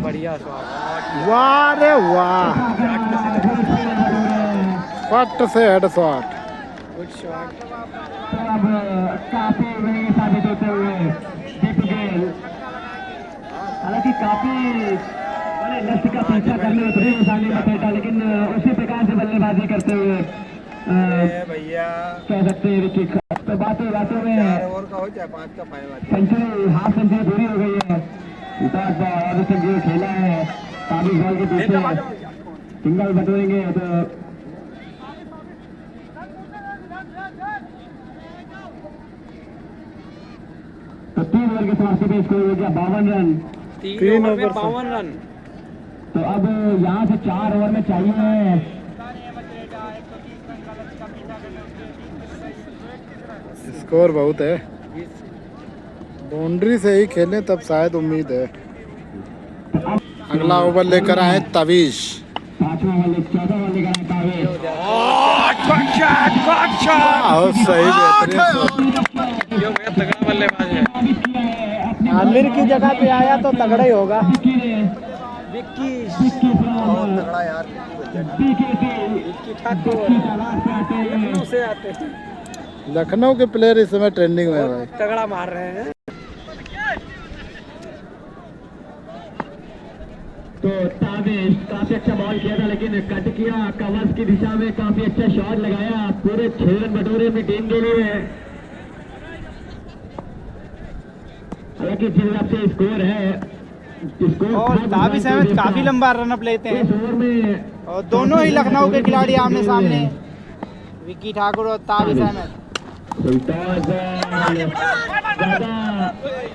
बढ़िया शॉट। वाह रे वाह, फट से हेड शॉट। Good shot. अब काफी महंगे साबित होते हुए दीपक गेल, हालांकि काफी बड़े लक्ष्य का पीछा करने उतरे सानी मसेटा, लेकिन उसी प्रकार से बल्लेबाजी करते हुए भैया कह सकते हैं विकी। तो बातों में 4 ओवर का हो चाहे 5 का फाइनल सेंचुरी, हाफ सेंचुरी पूरी हो गई है। और संजीव खेला है ताबिश बॉल के पीछे, सिंगल बटोरेंगे तो 3 ओवर के समाप्ति पे स्कोर हो गया 52 रन। 3 ओवर में 52 रन। तो अब यहाँ से 4 ओवर में चाहिए स्कोर बहुत है, बाउंड्री से ही खेलें तब शायद उम्मीद है। अगला ओवर लेकर आए ताबिश। 5वां ओवर 14वां ओवर लेकर आए ताबिश। बहुत सही, बेहतरीन यो भैया तगड़ा बल्लेबाज है। आमिर की जगह पे आया तो तगड़ा ही होगा। विक्की बहुत तगड़ा यार। विक्की ठाकुर लखनऊ से आते हैं, लखनऊ के प्लेयर इस समय ट्रेंडिंग में है भाई। तगड़ा मार रहे हैं। तो ताबिश काफी अच्छा बॉल किया था, लेकिन कट किया कवर्स की दिशा में, काफी अच्छा शॉट लगाया, पूरे 6 रन बटोरे अपनी टीम के लिए। हालांकि जिस हिसाब से स्कोर है, और ताबिश अहमद काफी लंबा रन अप लेते हैं, ओवर में और दोनों ही लखनऊ के खिलाड़ी आमने सामने, विक्की ठाकुर और ताबिश अहमद। ज्यादा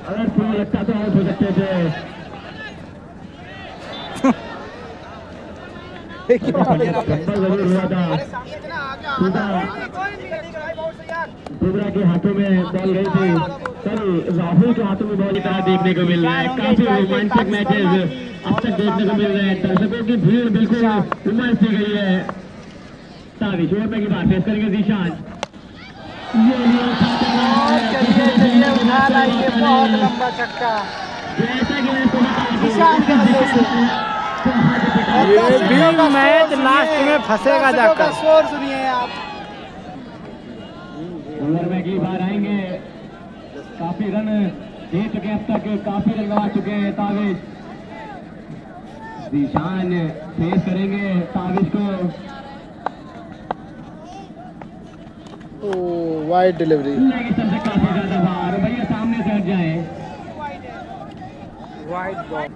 अगर थोड़ा लगता तो आउट हो सकते थे। जरूर हुआ था, बुमराह के हाथों में बॉल गई थी, सॉरी राहुल के हाथों में बॉल की तरह देखने को मिल रहा है। काफी रोमांचक मैचेस अब तक देखने को मिल रहे हैं, दर्शकों की भीड़ बिल्कुल उमड़ सी गई है। ताबिश ओवर में की बात फेस करेंगे जीशान। बहुत लंबा छक्का ईशान के बल्ले से। ये भी मैच लास्ट में फंसेगा जाकर। शोर सुनिए आप। ओवर में अगली बार आएंगे, काफी रन दे चुके अब तक, काफी रन गवा चुके हैं ताबिश। जीशान फेस करेंगे ताबिश को। वाइड डिलीवरी, सबसे काफी ज्यादा बार भैया सामने से हट जाए। Wide ball.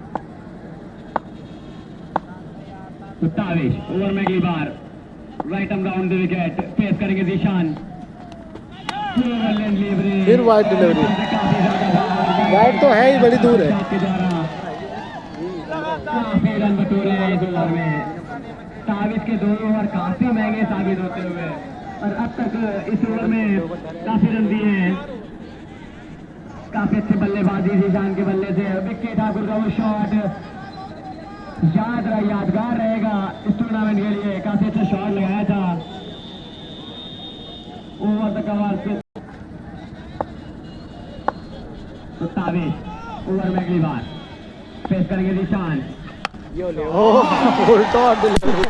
तो ताबिश ओवर में अगली बार right arm round the wicket, face करेंगे जीशान। फिर वाइड डिलीवरी, वाइड तो है ही, बड़ी दूर है। काफी रन बटोरे हैं इस ओवर में। ताबिश के 2 ओवर काफी महंगे साबित होते हुए, और अब तक इस ओवर में काफी रन दिए हैं। काफी अच्छी बल्लेबाजी जीशान के बल्ले से। विक्की ठाकुर का वो शॉट यादगार रहेगा इस टूर्नामेंट के लिए, काफी अच्छा शॉट लगाया था ओवर द कवर पे। तो ताबिश ओवर में अगली बार फेस करेंगे जीशान। उल्टा डिलीवरी,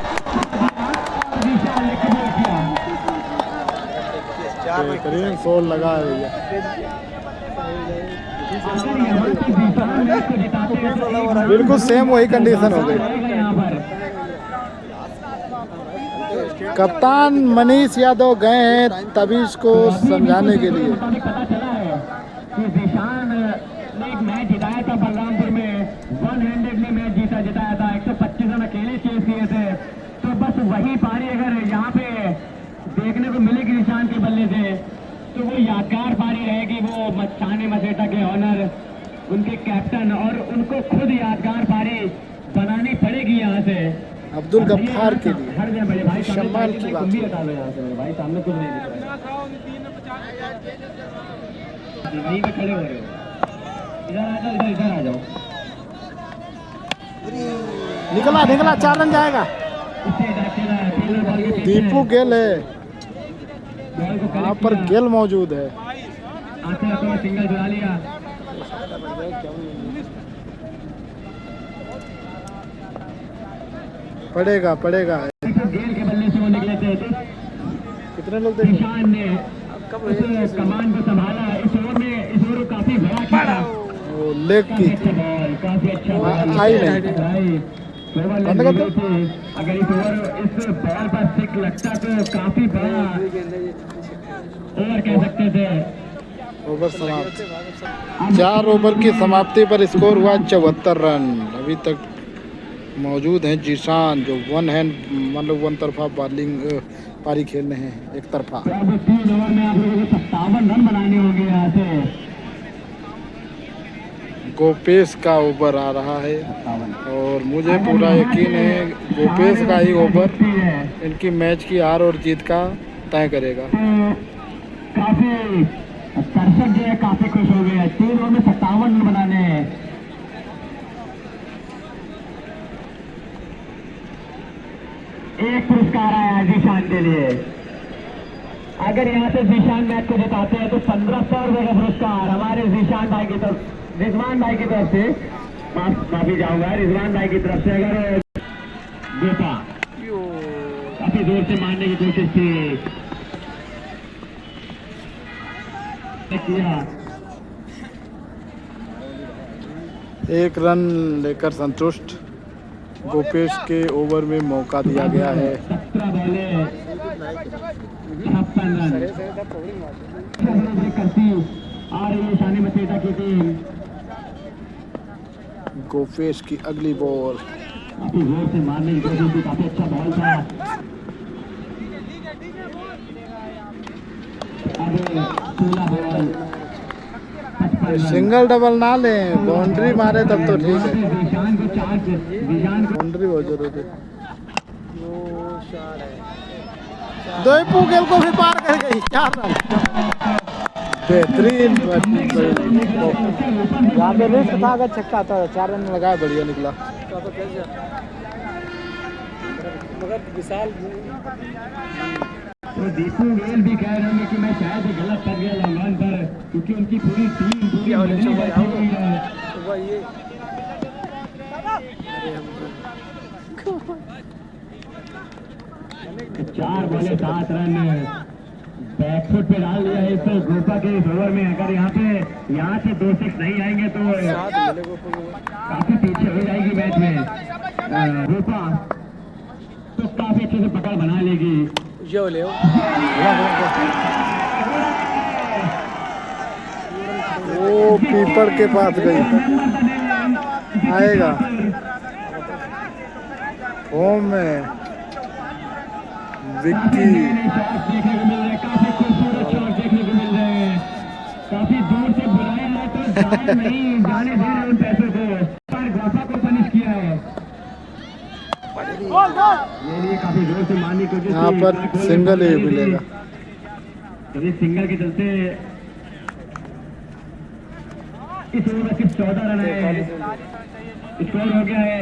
जीशान ने कबूल किया। बेहतरीन शॉट लगा है भैया, बिल्कुल सेम वही कंडीशन हो गई। कप्तान मनीष यादव गए हैं ताबिश को समझाने के लिए। पता चला है कि जीशान ने एक मैच जिताया था बलरामपुर में, 1 हैंडेडली मैच जिताया था, 125 रन अकेले चेस किए थे। तो बस वही पारी अगर यहाँ पे देखने को मिलेगी जीशान के बल्ले से, तो वो यादगार पारी रहेगी। वो सानी मसेटा के ऑनर, उनके कैप्टन, और उनको खुद यादगार पारी बनानी पड़ेगी यहाँ से। अब्दुल गफ्फार के लिए सम्मान की बात है। भाई सामने कुछ नहीं दिख रहा है, यहीं पे खड़े हो रहे हो, इधर आ जाओ। निकला 4 रन जाएगा। दीपू गेल है, वहाँ पर गेल मौजूद है। आते आते सिंगल जुड़ा लिया। पड़ेगा गेल के बल्ले से वो निकले थे। कितने लोग थे? ईशान ने उस कमान को संभाला। इस ओवर काफी बड़ा खेला। वो लेग की थी, काफी अच्छा आई नहीं। बंद कर दो। अगर इस बॉल पर सिक लगता तो काफी बड़ा ओवर कह सकते थे। ओवर समाप्त। 4 ओवर की समाप्ति पर स्कोर हुआ 74 रन। अभी तक मौजूद हैं जीशान, जो वन हैंड मतलब वन तरफा बॉलिंग पारी खेल रहे हैं, एक तरफा। 3 ओवर में आप लोगों को 57 रन बनाने होंगे यहाँ से। गोपेश का ओवर आ रहा है और मुझे पूरा यकीन है गोपेश का ही ओवर इनकी मैच की हार और जीत का तय करेगा। काफी दर्शक जो है काफी खुश हो गए। 3 ओवर में 57 रन बनाने हैं। एक पुरस्कार आया जीशान के लिए। अगर यहाँ से जीशान मैच को जिताते हैं तो 1500 रुपए का पुरस्कार हमारे जीशान भाई की तरफ, रिजवान भाई की तरफ से, माफी जाऊंगा, रिजवान भाई की तरफ से। अगर गोपा काफी जोर से मारने की कोशिश थी, किया। 1 रन लेकर संतुष्ट। गोपेश के ओवर में मौका दिया गया है। 17 बॉले 56 रन करती आ रही है शानी मचेटा की टीम। गोपेश की अगली बॉल काफी जोर से मारने की कोशिश थी, काफी अच्छा बॉल था। अब 16 बॉल सिंगल डबल ना लें, बाउंड्री मारे तब तो ठीक है। जीशान को 4 बाउंड्री बहुत जरूरी है। दीपू गेल को भी पार कर गई। 4 रन बेहतरीन। यहाँ पे रिस्क था, अगर छक्का था 4 रन लगाया, बढ़िया निकला। मगर विशाल तो दीपू गेल भी कह रहे हैं कि मैं शायद गलत कर गया लंघन पर, क्योंकि उनकी पूरी टीम बैठी हुई है। ये 4 बॉले 7 रन बैकफुट पे डाल दिया है इस गोपा के इस ओवर में। अगर यहाँ से 2 6 नहीं आएंगे तो काफी पीछे हो जाएगी मैच में गोपा, तो काफी अच्छे से पकड़ बना लेगी। ले वो पीपर के पास गई, आएगा होम में। विक्की देखने को मिल रहे हैं, काफी खूबसूरत शॉट देखने को मिल रहे हैं। काफी दूर से बुलाया है तो नहीं जाने दे रहे उन पैसों को, पर गोपा को पनिश किया है। ये काफी जोर से मारने की कोशिश। यहाँ पर सिंगल ही मिलेगा। सिंगल के चलते इस ओवर में सिर्फ 14 रन है। स्कोर हो गया है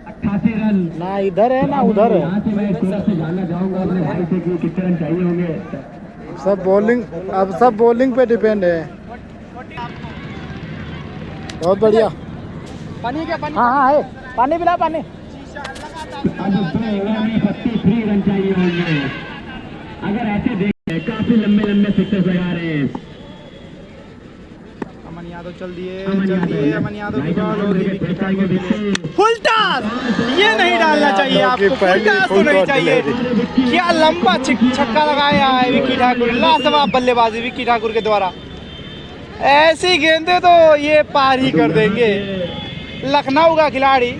88 रन। ना इधर है ना उधर है। यहाँ से मैं स्कोर से जानना चाहूंगा अपने भाई से कि कितने रन चाहिए होंगे। सब बॉलिंग पे डिपेंड है। बहुत बढ़िया। पानी क्या पानी? हाँ है, पानी पिला पानी। अब 2 ओवर में 33 रन चाहिए होंगे। अगर ऐसे देखें काफी लंबे सिक्सर्स लगा रहे हैं। अमन यादव चल दिए। अमन यादव की बॉल होगी फुल टॉस। ये नहीं डालना चाहिए आपको, फुल टॉस तो नहीं चाहिए। क्या लंबा छक्का लगाया है विक्की ठाकुर, लाजवाब बल्लेबाजी विक्की ठाकुर के द्वारा। ऐसी गेंदें तो ये पार ही कर देंगे। लखनऊ का खिलाड़ी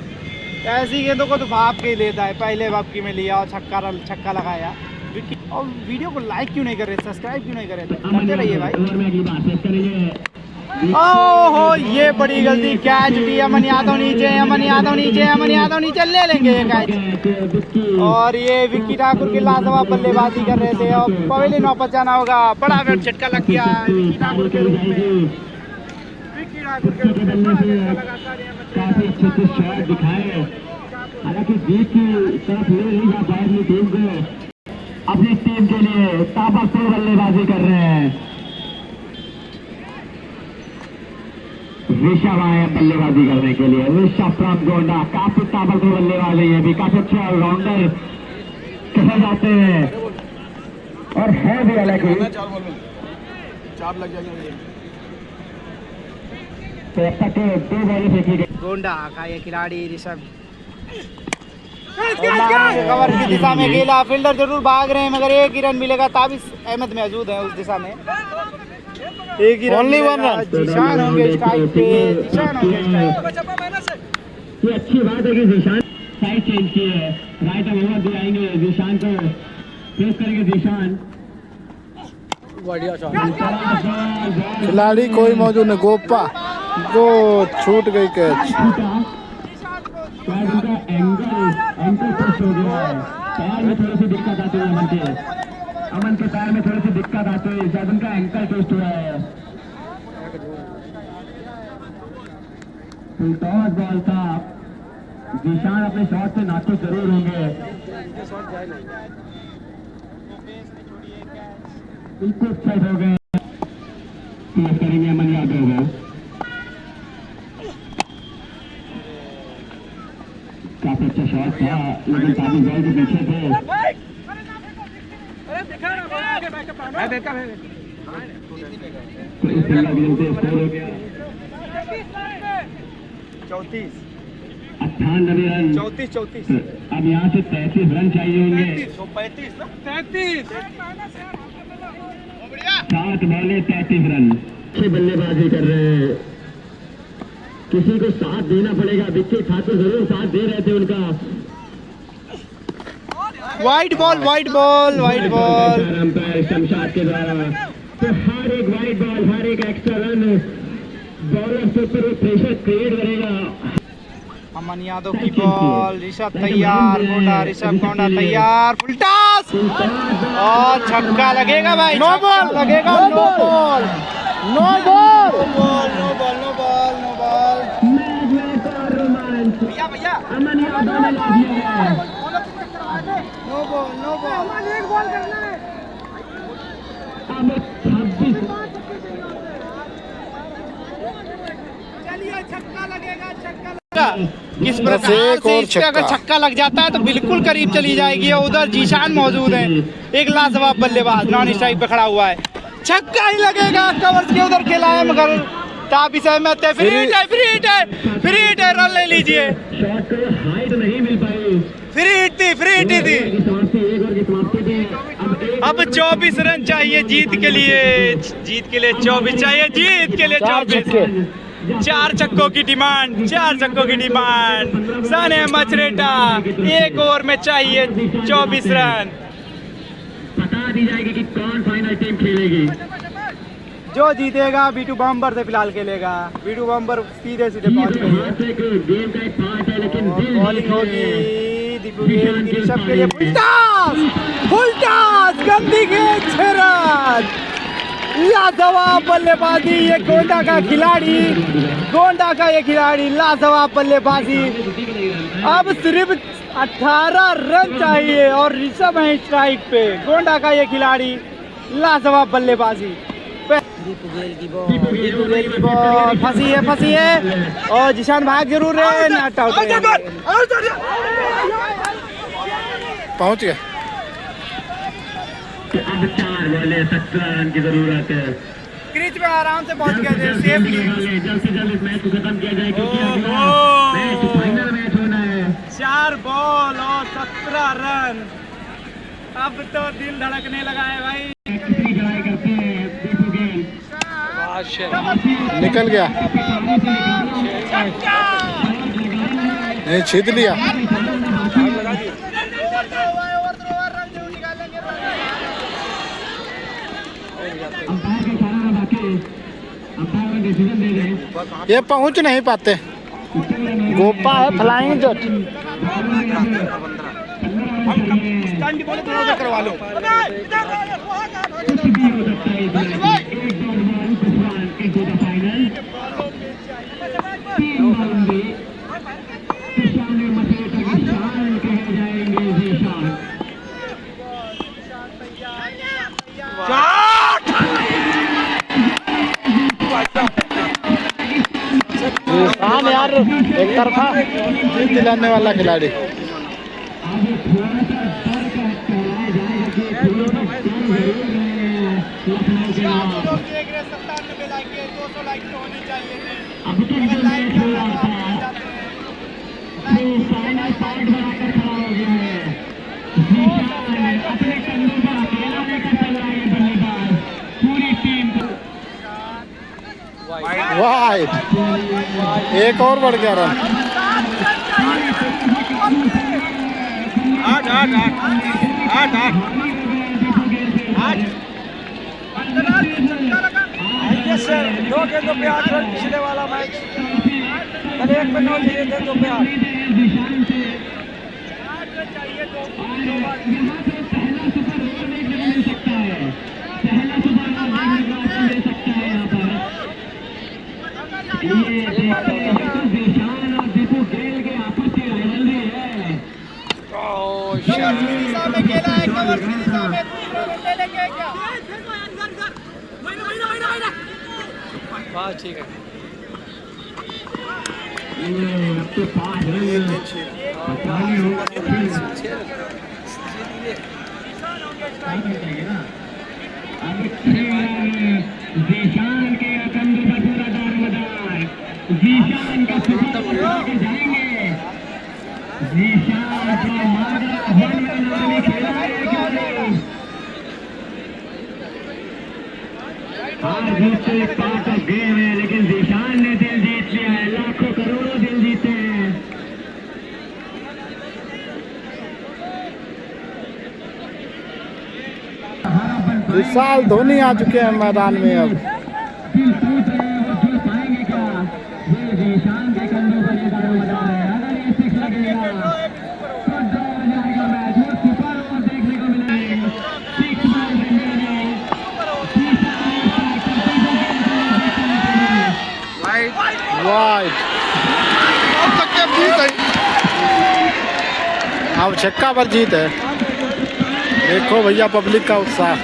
ऐसी गेंदों को तो भाप के लेता है। पहले भापकी में लिया और छक्का लगाया विक्की। और वीडियो को लाइक क्यों नहीं कर रहे, सब्सक्राइब क्यों नहीं कर रहे? करते रहिए भाई। ओहो ये बड़ी गलती, कैच दी अमन यादव नीचे, अमन यादव नीचे, अमन यादव नीचे, ले लेंगे ये कैच। और ये विक्की ठाकुर के लाजवाब बल्लेबाजी कर रहे थे और पवेलियन वापस जाना होगा। बड़ा वेट झटका लग गया विक्की ठाकुर के रूप में, विक्की ठाकुर के रूप में बड़ा झटका लगा। काफी अच्छे से शॉट दिखाए, हालांकि जीत की तरफ ले नहीं जा पाए अपनी टीम को। अपनी टीम के लिए ताबड़तोड़ बल्लेबाजी कर रहे हैं। ऋषभ आए बल्लेबाजी करने के लिए, ऋषभ फ्रॉम गोंडा, काफी ताबड़तोड़ बल्लेबाजी है, भी काफी अच्छे ऑलराउंडर कहे जाते हैं और है भी। हालांकि चार लग जाएंगे तो अब तक 2 बॉलें फेंकी गई। गोंडा का ये खिलाड़ी ऋषभ कवर की दिशा में गेला, फील्डर जरूर भाग रहे हैं मगर एक ही रन मिलेगा। ताबिश अहमद मौजूद है उस दिशा में, एक ही रन मिलेगा। जीशान होंगे स्ट्राइक पे, जीशान होंगे स्ट्राइक पे। ये अच्छी बात है कि जीशान साइड चेंज की है, राइट ओवर भी आएंगे, जीशान को फेस करेंगे। जीशान बढ़िया शॉट, खिलाड़ी कोई मौजूद नहीं, गोपा वो छूट गई कैच। शायद उनका एंकल टेस्ट हो गया है, पैर में थोड़ी सी दिक्कत आती है अमन के पैर में थोड़ी सी दिक्कत आती है, शायद उनका एंकल टेस्ट हुआ है। टॉस बॉल था, जीशान अपने शॉट से नाखुश जरूर होंगे। बिल्कुल सेट हो गए, करेंगे अमन यादव। काफी अच्छा शॉट था लेकिन काफी बॉल के पीछे थे। इस स्कोर हो गया 34 98 रन। 34 अब यहाँ से 33 रन चाहिए होंगे। 33 7 बॉले 33 रन। अच्छी बल्लेबाजी कर रहे हैं, किसी को साथ देना पड़ेगा। विक्की ठाकुर जरूर साथ दे रहे थे उनका। Wide ball, wide ball, wide ball. Umpire Shamshad के द्वारा तो हर एक वाइड बॉल, हर एक एक्स्ट्रा रन बॉलर के ऊपर प्रेशर क्रिएट करेगा। अमन यादव की बॉल, ऋषभ तैयार, गोंडा, ऋषभ गोंडा तैयार, फुल टॉस और छक्का लगेगा भाई, नो बॉल लगेगा, no ball, no ball, no ball, no ball, no ball. भैया भैया अमन यादव ने ला दिया है। नो बॉल, नो बॉल, एक बॉल करना है। अब 26 चलिए छक्का लगेगा, छक्का किस प्रकार से इस पे अगर छक्का लग जाता है तो बिल्कुल करीब चली जाएगी। और उधर जीशान मौजूद है, एक लाजवाब बल्लेबाज नॉन स्ट्राइक पे खड़ा हुआ है, छक्का ही लगेगा। कवर्स के उधर खेला है मगर ताबिश अहमद है, फ्री हिट है, फ्री हिट है, फ्री हिट है, रन ले लीजिए। शॉट को हाइट नहीं मिल पाई, फ्री हिट थी, फ्री हिट थी। अब 24 रन चाहिए जीत के लिए, जीत के लिए 24 चाहिए, जीत के लिए 24। 4 छक्कों की डिमांड, 4 छक्कों की डिमांड। साने मचरेटा एक ओवर में चाहिए 24 रन। बता दी जाएगी कि कौन फाइनल टीम खेलेगी। जो जीतेगा बीटू बम्बर से फिलहाल खेलेगा। बीटू बम्बर सीधे सीधे पहुंच गई है। बॉलिंग होगी दीपू गेल की ऋषभ के लिए, फुल टॉस, फुल टॉस, गंदी गेंद, 6 रन। लाजवाब बल्लेबाजी, ये गोंडा का खिलाड़ी, गोंडा का ये खिलाड़ी लाजवाब बल्लेबाजी। अब सिर्फ 18 रन चाहिए और ऋषभ है स्ट्राइक पे। गोंडा का ये खिलाड़ी लाजवाब बल्लेबाजी। दीपू गेल की बॉल, दीपू गेल की बॉल फंसी है और जिशान भाग जरूर रहे, नॉट आउट पहुंच गया। अब 4 बॉले 17 रन की जरूरत है। क्रीज में आराम से पहुंच गए थे सेफली। जल्द से जल्द इस मैच को खत्म किया जाए क्योंकि अगला मैच फाइनल मैच होना है। 4 बॉल और 17 रन। अब तो दिल धड़कने लगा है भाई। तीसरी चढ़ाई करते हैं दीपू गेल, निकल गया, नहीं छीद लिया। अंपायर का इशारा बाकी अंपायर डिसीजन दे दें। ये पहुंच नहीं पाते। गोपा है फ्लाइंग जट। करवा लो। कुछ भी हो सकता है इसमें। एक डॉट बॉल तुफान इनटू द फाइनल। 3 बाउंड्री तुफान मसेटा की शान कहे जाएंगे जीशान। जीशान यार एक तरफा जीत दिलाने वाला खिलाड़ी। आगे थोड़ा सा डर का चलाया जाएगा कि थोड़ा सा डर जरूर है लखनऊ के नाम। अभी तक जो मैच हो रहा था वो फाइनल पॉइंट बनाकर खड़ा हो गया है। जीशान अपने कंधों पर अकेला लेकर चल रहा है बल्लेबाज पूरी टीम को। वाइड एक और बढ़ गया रन। आठ आठ आठ आठ आठ सर 2 गेंदों पे 8 रन पिछले वाला मैच कल 1 पे 9 दिए थे 2 पे 8। ठीक है। अब तो 5 रन पता नहीं होगा अब 6 रन जीशान के कंधों पर पूरा दारोमदार। जीशान का सफर के जाएंगे। जीशान का मादरा वन नामी खिलाड़ी हार जीत तो एक पार्ट ऑफ गेम है, लेकिन जीशान ने दिल जीत लिया है। लाखों करोड़ों दिल जीते हैं। विशाल धोनी आ चुके हैं मैदान में। अब दिल टूट रहे हैं, वो जीत पाएंगे क्या? ये जीशान के कंधों पर ये दारोमदार है। अगर ये 6 लगेगा तो ड्रॉ हो जाएगा मैच। वो सुपर ओवर देखने को मिलेंगे। 6 बॉल रिमेनिंग। वाइड अब छक्का पर जीत है। देखो भैया पब्लिक का उत्साह।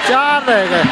चार रह गए।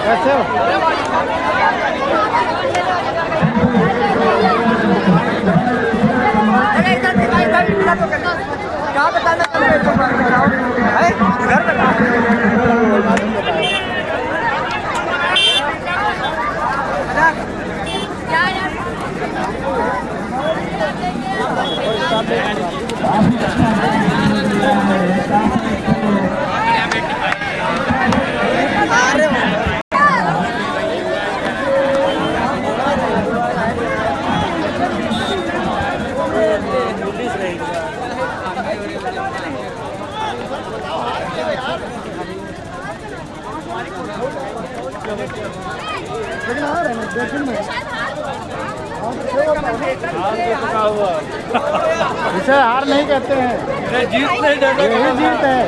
कैसे हो? क्या बताना घर बता लेकिन आ रहे हैं देखने में इसे हार नहीं कहते हैं, जीत नहीं जाएगा, यही जीत है।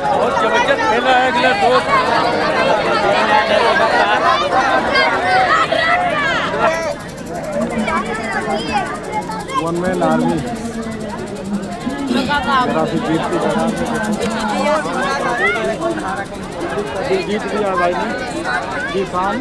बहुत जबरदस्त खेला है अगले वन मैन आर्मी जीत की तादाद में जीत दिया भाई ने किसान।